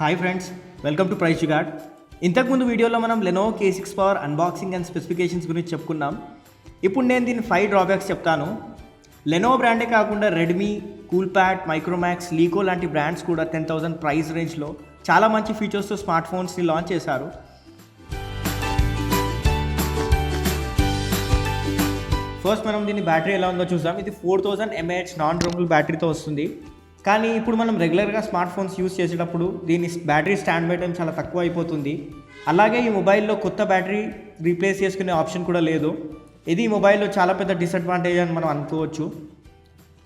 Hi friends, welcome to price guard. ఇంతకుముందు వీడియోలో మనం Lenovo K6 power unboxing and specifications గురించి చెప్పుకున్నాం. ఇప్పుడు నేను దీని 5 డ్రాబ్యాక్స్ చెప్తాను. లెనోవో బ్రాండే కాకుండా రెడ్మీ, కూల్ప్యాడ్, మైక్రోమాక్స్, లీకో లాంటి బ్రాండ్స్ కూడా 10,000 ప్రైస్ రేంజ్లో చాలా మంచి ఫీచర్స్తో స్మార్ట్ ఫోన్స్ని లాంచ్ చేశారు. ఫస్ట్ మనం దీని బ్యాటరీ ఎలా ఉందో చూద్దాం. ఇది 4000 mAh నాన్ డ్రబుల్ బ్యాటరీతో వస్తుంది. కానీ ఇప్పుడు మనం రెగ్యులర్గా స్మార్ట్ ఫోన్స్ యూస్ చేసేటప్పుడు దీని బ్యాటరీ స్టాండ్ బై టైం చాలా తక్కువ అయిపోతుంది. అలాగే ఈ మొబైల్లో కొత్త బ్యాటరీ రీప్లేస్ చేసుకునే ఆప్షన్ కూడా లేదు. ఇది ఈ మొబైల్లో చాలా పెద్ద డిసడ్వాంటేజ్ అని మనం అనుకోవచ్చు.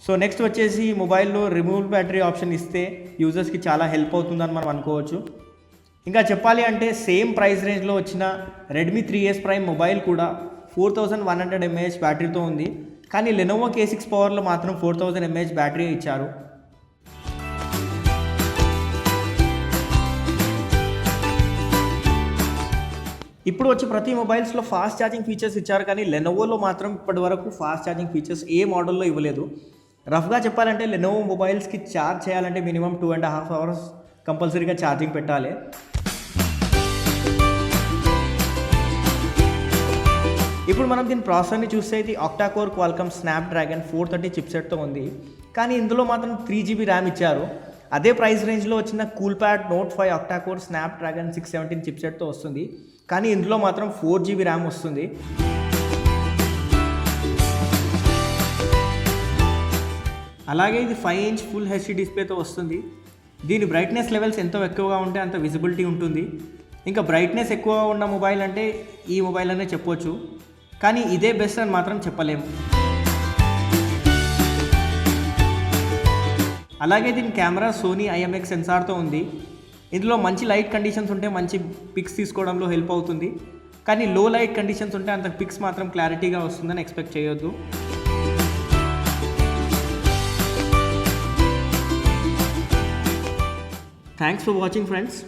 సో నెక్స్ట్ వచ్చేసి ఈ మొబైల్లో రిమూవల్ బ్యాటరీ ఆప్షన్ ఇస్తే యూజర్స్కి చాలా హెల్ప్ అవుతుందని మనం అనుకోవచ్చు. ఇంకా చెప్పాలి అంటే సేమ్ ప్రైస్ రేంజ్లో వచ్చిన రెడ్మీ 3S ప్రైమ్ మొబైల్ కూడా 4100 mAh బ్యాటరీతో ఉంది. కానీ లెనోవో K6 పవర్లో మాత్రం 4000 mAh బ్యాటరీ ఇచ్చారు. ఇప్పుడు వచ్చి ప్రతి మొబైల్స్లో ఫాస్ట్ ఛార్జింగ్ ఫీచర్స్ ఇచ్చారు, కానీ లెనోవోలో మాత్రం ఇప్పటి వరకు ఫాస్ట్ ఛార్జింగ్ ఫీచర్స్ ఏ మోడల్లో ఇవ్వలేదు. రఫ్గా చెప్పాలంటే లెనోవో మొబైల్స్కి ఛార్జ్ చేయాలంటే మినిమం 2.5 hours కంపల్సరీగా ఛార్జింగ్ పెట్టాలి. ఇప్పుడు మనం దీని ప్రాసెసర్ని చూస్తే ఇది ఆక్టా కోర్ క్వాల్కమ్ స్నాప్డ్రాగన్ 430 చిప్సెట్తో ఉంది. కానీ ఇందులో మాత్రం 3GB ర్యామ్ ఇచ్చారు. అదే ప్రైస్ రేంజ్లో వచ్చిన కూల్ప్యాడ్ నోట్ 5 ఆక్టా కోర్ స్నాప్డ్రాగన్ 617 చిప్సెట్తో వస్తుంది. కానీ ఇందులో మాత్రం 4GB ర్యామ్ వస్తుంది. అలాగే ఇది 5-inch ఫుల్ హెచ్డి డిస్ప్లేతో వస్తుంది. దీని బ్రైట్నెస్ లెవెల్స్ ఎంతో ఎక్కువగా ఉంటే అంత విజిబిలిటీ ఉంటుంది. ఇంకా బ్రైట్నెస్ ఎక్కువగా ఉన్న మొబైల్ అంటే ఈ మొబైల్ అనే చెప్పొచ్చు, కానీ ఇదే బెస్ట్ అని మాత్రం చెప్పలేము. అలాగే దీని కెమెరా సోనీ IMX సెన్సార్తో ఉంది. ఇందులో మంచి లైట్ కండిషన్స్ ఉంటే మంచి పిక్స్ తీసుకోవడంలో హెల్ప్ అవుతుంది. కానీ లో లైట్ కండిషన్స్ ఉంటే అంత పిక్స్ మాత్రం క్లారిటీగా వస్తుందని ఎక్స్పెక్ట్ చేయొద్దు. Thanks for watching friends.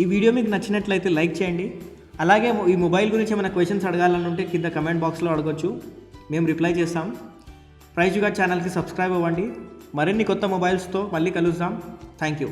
ఈ వీడియో మీకు నచ్చినట్లయితే లైక్ చేయండి. అలాగే ఈ మొబైల్ గురించి ఏమైనా క్వశ్చన్స్ అడగాలనుంటే కింద కమెంట్ బాక్స్లో అడగొచ్చు, మేము రిప్లై చేస్తాం. ప్రైస్ గార్డ్ ఛానల్కి సబ్స్క్రైబ్ అవ్వండి. మరిన్ని కొత్త మొబైల్స్తో మళ్ళీ కలుద్దాం. Thank you.